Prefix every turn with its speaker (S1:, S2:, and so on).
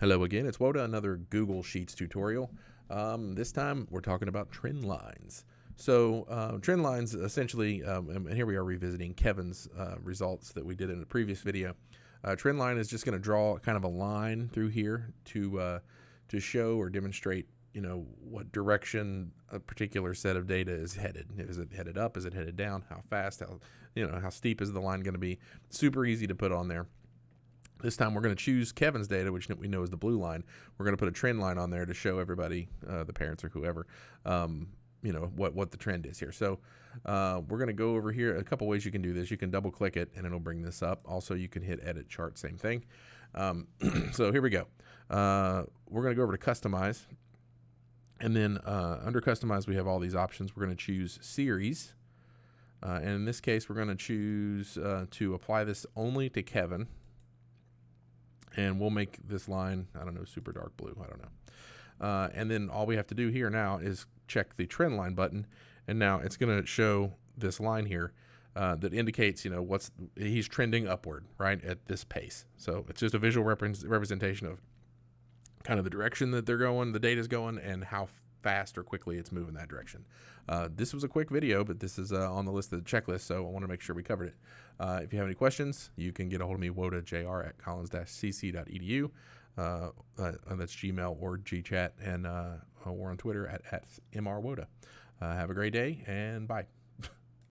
S1: Hello again, it's Woda, another Google Sheets tutorial. This time we're talking about trend lines. So trend lines essentially, and here we are revisiting Kevin's results that we did in the previous video. Trend line is just going to draw kind of a line through here to show or demonstrate, what direction a particular set of data is headed. Is it headed up? Is it headed down? How fast? How steep is the line going to be? Super easy to put on there. This time we're going to choose Kevin's data, which we know is the blue line. We're going to put a trend line on there to show everybody, the parents or whoever, what the trend is here. So we're going to go over here. A couple ways you can do this. You can double click it and it'll bring this up. Also, you can hit edit chart, same thing. So here we go. We're going to go over to customize. And then under customize, we have all these options. We're going to choose series. And in this case, we're going to choose to apply this only to Kevin. And we'll make this line, I don't know, super dark blue. I don't know. And then all we have to do here now is check the trend line button. And now it's going to show this line here that indicates, he's trending upward, right, at this pace. So it's just a visual representation of kind of the direction that they're going, the data's going, and how fast or quickly it's moving that direction. This was a quick video, but this is on the list of the checklist, so I want to make sure we covered it. If you have any questions, you can get a hold of me, wodajr@collins-cc.edu. That's Gmail or GChat, and we're on Twitter at mrwoda. Have a great day, and bye.